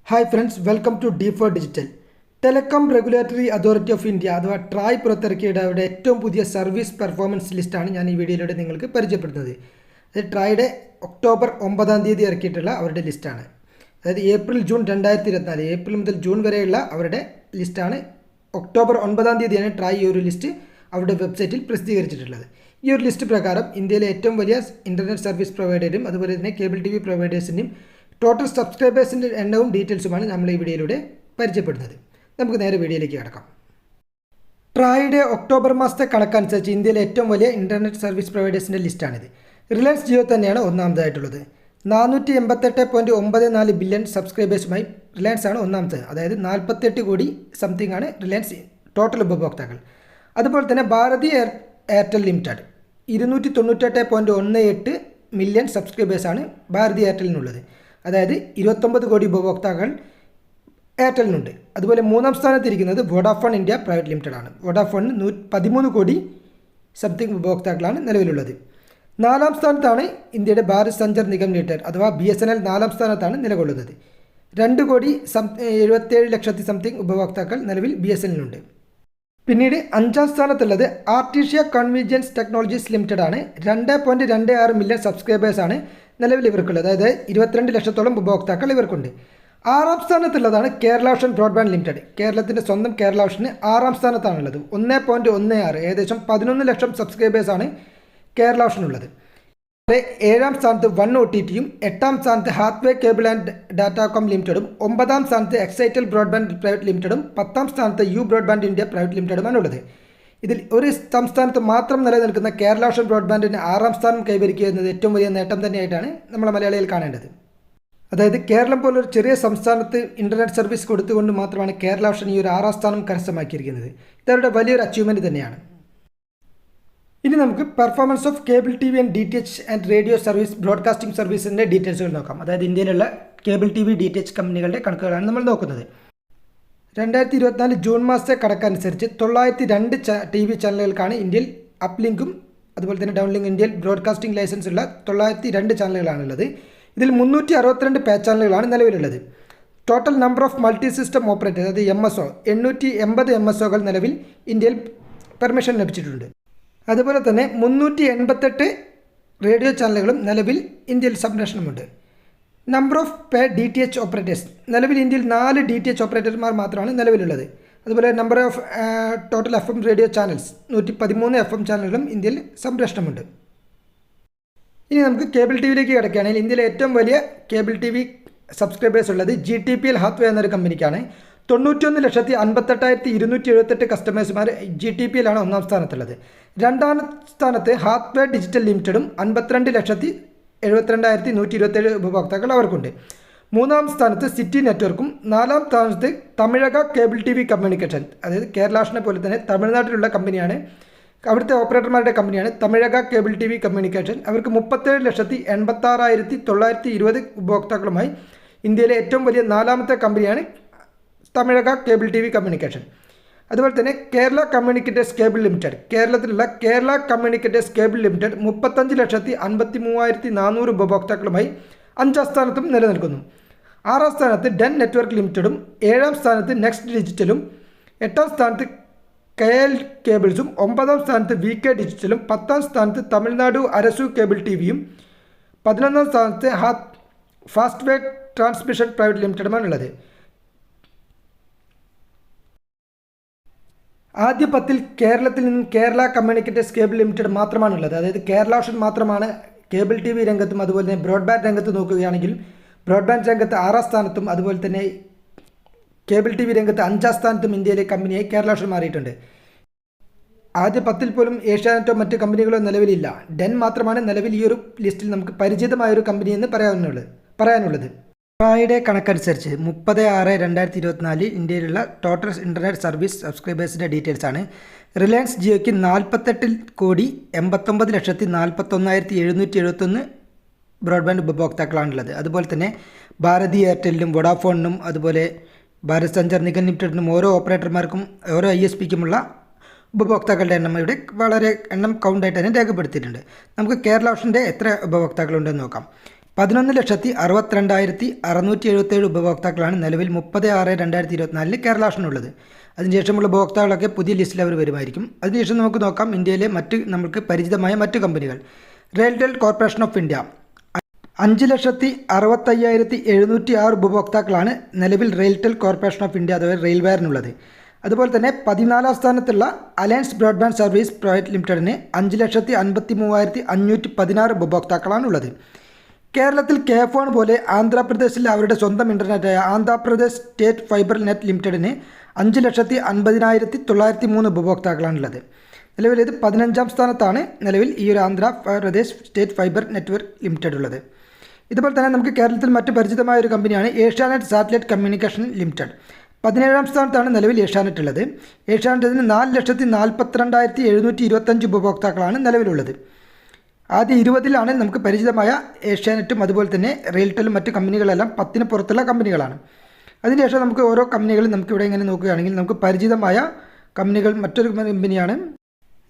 Hi friends, welcome to D4 digital. Telecom regulatory authority of India അഥവാ TRAI പുറത്തിറക്കിയുടെ അവരുടെ ഏറ്റവും പുതിയ സർവീസ് പെർഫോമൻസ് ലിസ്റ്റാണ് ഞാൻ ഈ വീഡിയോയിലൂടെ നിങ്ങൾക്ക് പരിചയപ്പെടുത്തുന്നത്. അത് ട്രായുടെ ഒക്ടോബർ 9 ഇറക്കിയിട്ടുള്ള അവരുടെ ലിസ്റ്റാണ്. അതായത് ഏപ്രിൽ ജൂൺ 2024 ഏപ്രിൽ മുതൽ ജൂൺ വരെയുള്ള അവരുടെ ലിസ്റ്റാണ്. ഒക്ടോബർ 9 ട്രായ് ഈ ഒരു ലിസ്റ്റ് അവരുടെ വെബ്സൈറ്റിൽ പ്രസിദ്ധീകരിച്ചിട്ടുള്ളത്. ഈ ഒരു ലിസ്റ്റ് പ്രകാരം ഇന്ത്യയിലെ ഏറ്റവും വലിയ ഇൻ്റർനെറ്റ് സർവീസ് പ്രൊവൈഡറും അതുപോലെ തന്നെ കേബിൾ TV പ്രൊവൈഡേഴ്സിൻ്റെയും ടോട്ടൽ സബ്സ്ക്രൈബേഴ്സിൻ്റെ എണ്ണവും ഡീറ്റെയിൽസുമാണ് നമ്മൾ ഈ വീഡിയോയിലൂടെ പരിചയപ്പെടുന്നത്. നമുക്ക് നേരെ വീഡിയോയിലേക്ക് കിടക്കാം. ട്രായുടെ ഒക്ടോബർ മാസത്തെ കണക്കനുസരിച്ച് ഇന്ത്യയിലെ ഏറ്റവും വലിയ ഇൻ്റർനെറ്റ് സർവീസ് പ്രൊവൈഡേഴ്സിൻ്റെ ലിസ്റ്റാണിത്. റിലയൻസ് ജിയോ തന്നെയാണ് ഒന്നാമതായിട്ടുള്ളത്. 488.94 ബില്യൺ സബ്സ്ക്രൈബേഴ്സുമായി റിലയൻസ് ആണ് ഒന്നാമത്തെ. അതായത് 48 കോടി സംതിങ് ആണ് റിലയൻസ് ടോട്ടൽ ഉപഭോക്താക്കൾ. അതുപോലെ തന്നെ ഭാരതി എയർടെൽ ലിമിറ്റഡ് 298.18 മില്യൺ സബ്സ്ക്രൈബേഴ്സാണ് ഭാരതി എയർടെലിനുള്ളത്. അതായത് 29 കോടി ഉപഭോക്താക്കൾ എയർടെലിനുണ്ട്. അതുപോലെ മൂന്നാം സ്ഥാനത്തിരിക്കുന്നത് വോഡാഫോൺ ഇന്ത്യ പ്രൈവറ്റ് ലിമിറ്റഡ് ആണ്. വോഡാഫോണിന് 13 കോടി സംതിങ് ഉപഭോക്താക്കളാണ് നിലവിലുള്ളത്. നാലാം സ്ഥാനത്താണ് ഇന്ത്യയുടെ ഭാരത് സഞ്ചാർ നിഗം ലിമിറ്റഡ് അഥവാ BSNL നാലാം സ്ഥാനത്താണ് നിലകൊള്ളുന്നത്. 2 കോടി 77 ലക്ഷത്തി സംതിങ് ഉപഭോക്താക്കൾ നിലവിൽ BSNLനുണ്ട്. പിന്നീട് അഞ്ചാം സ്ഥാനത്തുള്ളത് ആർട്ടിഫിഷ്യൽ കൺവീനിയൻസ് ടെക്നോളജീസ് ലിമിറ്റഡ് ആണ്. 2.26 മില്യൺ സബ്സ്ക്രൈബേഴ്സാണ് നിലവിൽ ഇവർക്കുള്ളത്. അതായത് 22 ലക്ഷത്തോളം ഉപഭോക്താക്കൾ ഇവർക്കുണ്ട്. ആറാം സ്ഥാനത്തുള്ളതാണ് കേരള ഓഷൻ ബ്രോഡ്ബാൻഡ് ലിമിറ്റഡ്. കേരളത്തിൻ്റെ സ്വന്തം കേരള ഓഷന് ആറാം സ്ഥാനത്താണുള്ളത്. 1.16 ഏകദേശം 11 ലക്ഷം സബ്സ്ക്രൈബേഴ്സാണ് കേരള ഓഷനുള്ളത്. ഏഴാം സ്ഥാനത്ത് വൺ OTTയും 8ാം സ്ഥാനത്ത് ഹാത്വേ കേബിൾ ആൻഡ് ഡാറ്റാകോം ലിമിറ്റഡും 9ാം സ്ഥാനത്ത് എക്സൈറ്റൽ ബ്രോഡ്ബാൻഡ് പ്രൈവറ്റ് ലിമിറ്റഡും 10ാം സ്ഥാനത്ത് യു ബ്രോഡ്ബാൻഡ് ഇന്ത്യ പ്രൈവറ്റ് ലിമിറ്റഡുമാണ് ഉള്ളത്. ഇതിൽ ഒരു സംസ്ഥാനത്ത് മാത്രം നിലനിൽക്കുന്ന കേരള ഓഷൻ ബ്രോഡ്ബാൻഡിന് 6ാം സ്ഥാനം കൈവരിക്കുക എന്നത് ഏറ്റവും വലിയ നേട്ടം തന്നെയായിട്ടാണ് നമ്മളെ മലയാളികൾ കാണേണ്ടത്. അതായത് കേരളം പോലൊരു ചെറിയ സംസ്ഥാനത്ത് ഇൻ്റർനെറ്റ് സർവീസ് കൊടുത്തുകൊണ്ട് മാത്രമാണ് കേരള ഓഷൻ ഈ ഒരു 6ാം സ്ഥാനം കരസ്ഥമാക്കിയിരിക്കുന്നത്. ഇതവരുടെ വലിയൊരു അച്ചീവ്മെൻറ്റ് തന്നെയാണ്. ഇനി നമുക്ക് performance of cable TV and DTH and radio service broadcasting സർവീസിൻ്റെ ഡീറ്റെയിൽസുകൾ നോക്കാം. അതായത് ഇന്ത്യയിലുള്ള കേബിൾ TV DTH കമ്പനികളുടെ കണക്കുകളാണ് നമ്മൾ നോക്കുന്നത്. 2024 ജൂൺ മാസത്തെ കണക്കനുസരിച്ച് 902 TV ചാനലുകൾക്കാണ് ഇന്ത്യയിൽ അപ്ലിങ്കും അതുപോലെ തന്നെ ഡൗൺലിങ്ക് ഇന്ത്യയിൽ ബ്രോഡ്കാസ്റ്റിംഗ് ലൈസൻസ് ഉള്ള 902 ചാനലുകളാണുള്ളത്. ഇതിൽ 362 പേ ചാനലുകളാണ് നിലവിലുള്ളത്. Total number of multi system operators അതായത് MSO 880 MSOകൾ നിലവിൽ ഇന്ത്യയിൽ പെർമിഷൻ ലഭിച്ചിട്ടുണ്ട്. അതുപോലെ തന്നെ 388 റേഡിയോ ചാനലുകളും നിലവിൽ ഇന്ത്യയിൽ സംരക്ഷണമുണ്ട്. Number of pay DTH operators നിലവിൽ ഇന്ത്യയിൽ 4 DTH ഓപ്പറേറ്റർമാർ മാത്രമാണ് നിലവിലുള്ളത്. അതുപോലെ number of total FM radio channels 113 FM ചാനലുകളും ഇന്ത്യയിൽ സംരക്ഷണമുണ്ട്. ഇനി നമുക്ക് കേബിൾ TVയിലേക്ക് കിടക്കുകയാണെങ്കിൽ ഇന്ത്യയിലെ ഏറ്റവും വലിയ കേബിൾ TV സബ്സ്ക്രൈബേഴ്സ് ഉള്ളത് GTPL ഹാത്വേ എന്നൊരു കമ്പനിക്കാണ്. 91,58,278 കസ്റ്റമേഴ്സുമാർ GTPL ആണ് ഒന്നാം സ്ഥാനത്തുള്ളത്. രണ്ടാം സ്ഥാനത്ത് ഹാത്വേ ഡിജിറ്റൽ ലിമിറ്റഡും 52,72,127 ഉപഭോക്താക്കൾ അവർക്കുണ്ട്. മൂന്നാം സ്ഥാനത്ത് സിറ്റി നെറ്റ്വർക്കും. നാലാം സ്ഥാനത്ത് തമിഴക കേബിൾ TV കമ്മ്യൂണിക്കേഷൻ അതായത് കേരള ഓഷനെ പോലെ തന്നെ തമിഴ്നാട്ടിലുള്ള കമ്പനിയാണ്. അവിടുത്തെ ഓപ്പറേറ്റർമാരുടെ കമ്പനിയാണ് തമിഴക കേബിൾ TV കമ്മ്യൂണിക്കേഷൻ. അവർക്ക് 37,86,920 ഉപഭോക്താക്കളുമായി ഇന്ത്യയിലെ ഏറ്റവും വലിയ നാലാമത്തെ കമ്പനിയാണ് തമിഴക കേബിൾ TV കമ്മ്യൂണിക്കേഷൻ. അതുപോലെ തന്നെ കേരള കമ്മ്യൂണിക്കേറ്റേഴ്സ് കേബിൾ ലിമിറ്റഡ് കേരളത്തിലുള്ള കേരള കമ്മ്യൂണിക്കേറ്റേഴ്സ് കേബിൾ ലിമിറ്റഡ് 35,53,400 ഉപഭോക്താക്കളുമായി 5ാം സ്ഥാനത്തും നിലനിൽക്കുന്നു. 6ാം സ്ഥാനത്ത് ഡെൻ നെറ്റ്വർക്ക് ലിമിറ്റഡും 7ാം സ്ഥാനത്ത് നെക്സ്റ്റ് ഡിജിറ്റലും 8ാം സ്ഥാനത്ത് KL കേബിൾസും 9ാം സ്ഥാനത്ത് VK ഡിജിറ്റലും 10ാം സ്ഥാനത്ത് തമിഴ്നാടു അരസു കേബിൾ TVയും 11ാം സ്ഥാനത്ത് ഫാസ്റ്റ് വേ ട്രാൻസ്മിഷൻ പ്രൈവറ്റ് ലിമിറ്റഡുമാണ് ഉള്ളത്. ആദ്യ 10ൽ കേരളത്തിൽ നിന്നും കേരള കമ്മ്യൂണിക്കേറ്റേഴ്സ് കേബിൾ ലിമിറ്റഡ് മാത്രമാണുള്ളത്. അതായത് കേരള ഓഷൻ മാത്രമാണ് കേബിൾ TV രംഗത്തും അതുപോലെ തന്നെ ബ്രോഡ്ബാൻഡ് രംഗത്ത് നോക്കുകയാണെങ്കിൽ ബ്രോഡ്ബാൻഡ് രംഗത്ത് 6ാം സ്ഥാനത്തും അതുപോലെ തന്നെ കേബിൾ TV രംഗത്ത് 5ാം സ്ഥാനത്തും ഇന്ത്യയിലെ കമ്പനിയായി കേരള ഓഷൻ മാറിയിട്ടുണ്ട്. ആദ്യ 10ൽ പോലും ഏഷ്യാനെറ്റോ മറ്റ് കമ്പനികളോ നിലവിലില്ല. ഡെൻ മാത്രമാണ് നിലവിൽ ഈ ഒരു ലിസ്റ്റിൽ നമുക്ക് പരിചിതമായൊരു കമ്പനി എന്ന് പറയാനുള്ളത്. ട്രായുടെ കണക്കനുസരിച്ച് 30/6/2024 ഇന്ത്യയിലുള്ള ടോട്ടൽ ഇൻ്റർനെറ്റ് സർവീസ് സബ്സ്ക്രൈബേഴ്സിൻ്റെ ഡീറ്റെയിൽസ് ആണ്. റിലയൻസ് ജിയോയ്ക്ക് 48,89,41,771 ബ്രോഡ്ബാൻഡ് ഉപഭോക്താക്കളാണുള്ളത്. അതുപോലെ തന്നെ ഭാരതി എയർടെലിനും വോഡാഫോണിനും അതുപോലെ ഭാരത് സഞ്ചാർ നിഗം ലിമിറ്റഡിനും ഓരോ ഓപ്പറേറ്റർമാർക്കും ഓരോ ISPക്കുമുള്ള ഉപഭോക്താക്കളുടെ എണ്ണം ഇവിടെ വളരെ കൗണ്ടായിട്ട് തന്നെ രേഖപ്പെടുത്തിയിട്ടുണ്ട്. നമുക്ക് കേരള ഓഷൻ്റെ എത്ര ഉപഭോക്താക്കളുണ്ടെന്ന് നോക്കാം. 11,62,677 ഉപഭോക്താക്കളാണ് നിലവിൽ 30/6/2024 കേരളാഷനുള്ളത്. അതിനുശേഷമുള്ള ഉപഭോക്താക്കളൊക്കെ പുതിയ ലിസ്റ്റിൽ അവർ വരുമായിരിക്കും. അതിനുശേഷം നമുക്ക് നോക്കാം ഇന്ത്യയിലെ നമുക്ക് പരിചിതമായ മറ്റ് കമ്പനികൾ. റെയിൽടെൽ കോർപ്പറേഷൻ ഓഫ് ഇന്ത്യ 5,65,706 ഉപഭോക്താക്കളാണ് നിലവിൽ റെയിൽടെൽ കോർപ്പറേഷൻ ഓഫ് ഇന്ത്യ അഥവാ റെയിൽവെയറിനുള്ളത്. അതുപോലെ തന്നെ 14ാം സ്ഥാനത്തുള്ള അലയൻസ് ബ്രോഡ്ബാൻഡ് സർവീസ് പ്രൈവറ്റ് ലിമിറ്റഡിന് 5,53,516 ഉപഭോക്താക്കളാണുള്ളത്. കേരളത്തിൽ കെ-ഫോൺ പോലെ ആന്ധ്രാപ്രദേശിൽ അവരുടെ സ്വന്തം ഇൻ്റർനെറ്റായ ആന്ധ്രാപ്രദേശ് സ്റ്റേറ്റ് ഫൈബർ നെറ്റ് ലിമിറ്റഡിന് 5,50,903 ഉപഭോക്താക്കളാണുള്ളത്. നിലവിൽ ഇത് 15ാം സ്ഥാനത്താണ് നിലവിൽ ഈ ഒരു Andhra Pradesh state fibre network limited ഉള്ളത്. ഇതുപോലെ തന്നെ നമുക്ക് കേരളത്തിൽ മറ്റ് പരിചിതമായ ഒരു കമ്പനിയാണ് ഏഷ്യാനെറ്റ് സാറ്റലൈറ്റ് കമ്മ്യൂണിക്കേഷൻ ലിമിറ്റഡ്. 17ാം സ്ഥാനത്താണ് നിലവിൽ ഏഷ്യാനെറ്റ് ഉള്ളത്. ഏഷ്യാനെറ്റിന് 4,42,725 ഉപഭോക്താക്കളാണ് നിലവിലുള്ളത്. ആദ്യ 20ലാണ് നമുക്ക് പരിചിതമായ ഏഷ്യാനെറ്റും അതുപോലെ തന്നെ റെയിൽടെലും മറ്റ് കമ്പനികളെല്ലാം 10ന് പുറത്തുള്ള കമ്പനികളാണ്. അതിനുശേഷം നമുക്ക് ഓരോ കമ്പനികളും നമുക്കിവിടെ ഇങ്ങനെ നോക്കുകയാണെങ്കിൽ നമുക്ക് പരിചിതമായ കമ്പനികൾ മറ്റൊരു കമ്പനിയാണ്.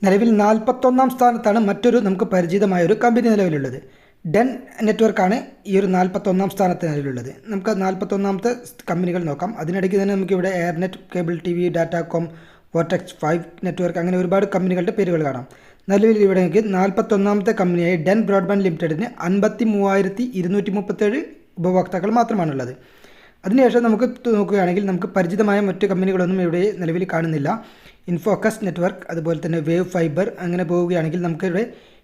നിലവിൽ 41ാം സ്ഥാനത്താണ് മറ്റൊരു നമുക്ക് പരിചിതമായ ഒരു കമ്പനി നിലവിലുള്ളത്. ഡെൻ നെറ്റ്വർക്കാണ് ഈ ഒരു 41ാം സ്ഥാനത്ത് നിലവിലുള്ളത്. നമുക്ക് 41ാമത്തെ കമ്പനികൾ നോക്കാം. അതിനിടയ്ക്ക് തന്നെ നമുക്കിവിടെ Airnet, cable TV, Datacom, Vortex 5 network അങ്ങനെ ഒരുപാട് കമ്പനികളുടെ പേരുകൾ കാണാം. നിലവിൽ ഇവിടെ 41ാമത്തെ കമ്പനിയായ ഡെൻ ബ്രോഡ്ബാൻഡ് ലിമിറ്റഡിന് 53,237 ഉപഭോക്താക്കൾ മാത്രമാണുള്ളത്. അതിനുശേഷം നമുക്ക് നോക്കുകയാണെങ്കിൽ നമുക്ക് പരിചിതമായ മറ്റ് കമ്പനികളൊന്നും ഇവിടെ നിലവിൽ കാണുന്നില്ല. ഇൻഫോക്കസ് നെറ്റ്വർക്ക്, അതുപോലെ തന്നെ വേവ് ഫൈബർ അങ്ങനെ പോവുകയാണെങ്കിൽ നമുക്കിവിടെ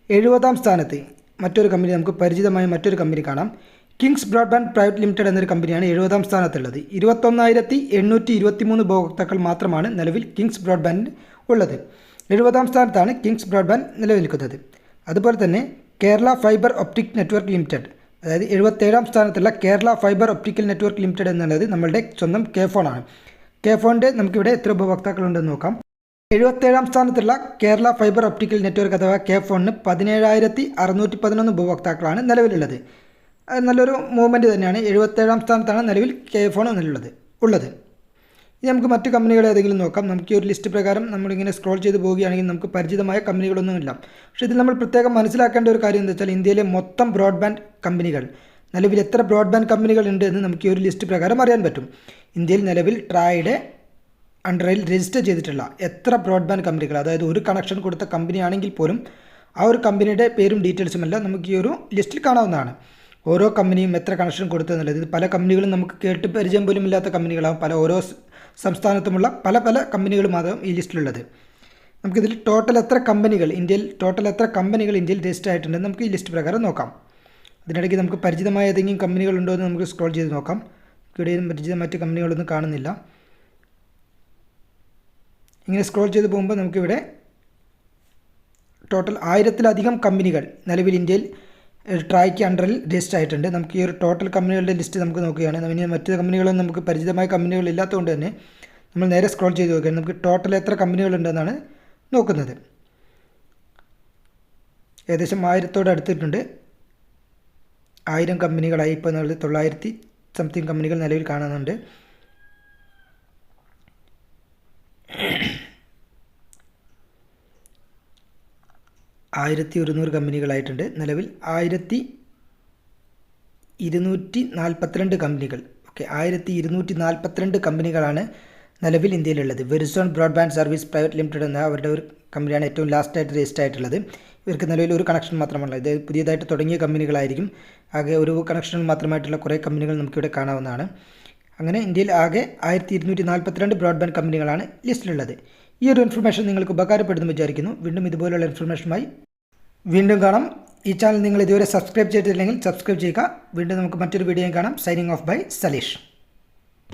70ാം സ്ഥാനത്ത് മറ്റൊരു കമ്പനി നമുക്ക് പരിചിതമായ മറ്റൊരു കമ്പനി കാണാം. കിങ്സ് ബ്രോഡ്ബാൻഡ് പ്രൈവറ്റ് ലിമിറ്റഡ് എന്നൊരു കമ്പനിയാണ് 70ാം സ്ഥാനത്തുള്ളത്. 21,823 ഉപഭോക്താക്കൾ മാത്രമാണ് നിലവിൽ കിങ്സ് ബ്രോഡ്ബാൻഡ് ഉള്ളത്. 70ാം സ്ഥാനത്താണ് കിങ്സ് ബ്രോഡ്ബാൻഡ് നിലനിൽക്കുന്നത്. അതുപോലെ തന്നെ Kerala fibre optic network limited, അതായത് 77ാം സ്ഥാനത്തുള്ള Kerala fibre optical network limited എന്നുള്ളത് നമ്മളുടെ സ്വന്തം കെ-ഫോൺ ആണ്. കെ-ഫോണിൻ്റെ നമുക്കിവിടെ എത്ര ഉപഭോക്താക്കളുണ്ടെന്ന് നോക്കാം. 77ാം സ്ഥാനത്തുള്ള കേരള ഫൈബർ ഒപ്റ്റിക്കൽ നെറ്റ്വർക്ക് അഥവാ കെ-ഫോണിന് 17,611 ഉപഭോക്താക്കളാണ് നിലവിലുള്ളത്. അത് നല്ലൊരു മൂവ്മെൻറ്റ് തന്നെയാണ്. 77ാം സ്ഥാനത്താണ് നിലവിൽ കെ-ഫോൺ ഉള്ളത്. ഇനി നമുക്ക് മറ്റ് കമ്പനികൾ ഏതെങ്കിലും നോക്കാം. നമുക്ക് ഈ ഒരു ലിസ്റ്റ് പ്രകാരം നമ്മളിങ്ങനെ സ്ക്രോൾ ചെയ്ത് പോവുകയാണെങ്കിൽ നമുക്ക് പരിചിതമായ കമ്പനികളൊന്നുമില്ല. പക്ഷേ ഇതിൽ നമ്മൾ പ്രത്യേകം മനസ്സിലാക്കേണ്ട ഒരു കാര്യം എന്താ വെച്ചാൽ ഇന്ത്യയിലെ മൊത്തം ബ്രോഡ്ബാൻഡ് കമ്പനികൾ നിലവിൽ എത്ര ബ്രോഡ്ബാൻഡ് കമ്പനികൾ ഉണ്ട് എന്ന് നമുക്ക് ഈ ഒരു ലിസ്റ്റ് പ്രകാരം അറിയാൻ പറ്റും. ഇന്ത്യയിൽ നിലവിൽ ട്രായുടെ അണ്ടറിൽ രജിസ്റ്റർ ചെയ്തിട്ടുള്ള എത്ര ബ്രോഡ്ബാൻഡ് കമ്പനികൾ, അതായത് ഒരു കണക്ഷൻ കൊടുത്ത കമ്പനി ആണെങ്കിൽ പോലും ആ ഒരു കമ്പനിയുടെ പേരും ഡീറ്റെയിൽസുമെല്ലാം നമുക്ക് ഈ ഒരു ലിസ്റ്റിൽ കാണാവുന്നതാണ്. ഓരോ കമ്പനിയും എത്ര കണക്ഷൻ കൊടുത്തെന്നുള്ളത്, ഇത് പല കമ്പനികളും നമുക്ക് കേട്ട് പരിചയം പോലും ഇല്ലാത്ത കമ്പനികളാകും. ഓരോ സംസ്ഥാനത്തുമുള്ള പല കമ്പനികളുമാകും ഈ ലിസ്റ്റിലുള്ളത്. നമുക്കിതിൽ ടോട്ടൽ എത്ര കമ്പനികൾ ഇന്ത്യയിൽ രജിസ്റ്റർ ആയിട്ടുണ്ടെന്ന് നമുക്ക് ഈ ലിസ്റ്റ് പ്രകാരം നോക്കാം. അതിനിടയ്ക്ക് നമുക്ക് പരിചിതമായ ഏതെങ്കിലും കമ്പനികളുണ്ടോ എന്ന് നമുക്ക് സ്ക്രോൾ ചെയ്ത് നോക്കാം. ഇവിടെയും മറ്റ് കമ്പനികളൊന്നും കാണുന്നില്ല. ഇങ്ങനെ സ്ക്രോൾ ചെയ്ത് പോകുമ്പോൾ നമുക്കിവിടെ ടോട്ടൽ 1000-ലധികം കമ്പനികൾ നിലവിൽ ഇന്ത്യയിൽ ട്രായ്ക്ക് അണ്ടറിൽ രജിസ്റ്റർ ആയിട്ടുണ്ട്. നമുക്ക് ഈ ഒരു ടോട്ടൽ കമ്പനികളുടെ ലിസ്റ്റ് നമുക്ക് നോക്കുകയാണ്. ഇനി മറ്റ് കമ്പനികളൊന്നും നമുക്ക് പരിചിതമായ കമ്പനികൾ ഇല്ലാത്തതുകൊണ്ട് തന്നെ നമ്മൾ നേരെ സ്ക്രോൾ ചെയ്ത് നോക്കുകയാണ്. നമുക്ക് ടോട്ടൽ എത്ര കമ്പനികളുണ്ടെന്നാണ് നോക്കുന്നത്. ഏകദേശം 1000-ഓട് അടുത്തിട്ടുണ്ട്. 1000 കമ്പനികളായി ഇപ്പോൾ 900 സംതിങ് കമ്പനികൾ നിലവിൽ കാണുന്നുണ്ട്. 1100 കമ്പനികളായിട്ടുണ്ട്. നിലവിൽ 1242 കമ്പനികൾ. 1242 കമ്പനികളാണ് നിലവിൽ ഇന്ത്യയിലുള്ളത്. വെരിസോൺ ബ്രോഡ്ബാൻഡ് സർവീസ് പ്രൈവറ്റ് ലിമിറ്റഡ് എന്ന അവരുടെ ഒരു കമ്പനിയാണ് ഏറ്റവും ലാസ്റ്റായിട്ട് രജിസ്റ്റർ ആയിട്ടുള്ളത്. ഇവർക്ക് നിലവിൽ ഒരു കണക്ഷൻ മാത്രമല്ല, ഇത് പുതിയതായിട്ട് തുടങ്ങിയ കമ്പനികളായിരിക്കും. ആകെ ഒരു കണക്ഷൻ മാത്രമായിട്ടുള്ള കുറേ കമ്പനികൾ നമുക്കിവിടെ കാണാവുന്നതാണ്. അങ്ങനെ ഇന്ത്യയിൽ ആകെ 1242 ബ്രോഡ്ബാൻഡ് കമ്പനികളാണ് ലിസ്റ്റിലുള്ളത്. ഈ ഒരു ഇൻഫർമേഷൻ നിങ്ങൾക്ക് ഉപകാരപ്പെടുന്നു വിചാരിക്കുന്നു. വീണ്ടും ഇതുപോലുള്ള ഇൻഫർമേഷനുമായി വീണ്ടും കാണാം. ഈ ചാനൽ നിങ്ങൾ ഇതുവരെ സബ്സ്ക്രൈബ് ചെയ്തിട്ടില്ലെങ്കിൽ സബ്സ്ക്രൈബ് ചെയ്യുക. വീണ്ടും നമുക്ക് മറ്റൊരു വീഡിയോയും കാണാം. Signing off bye Saleesh.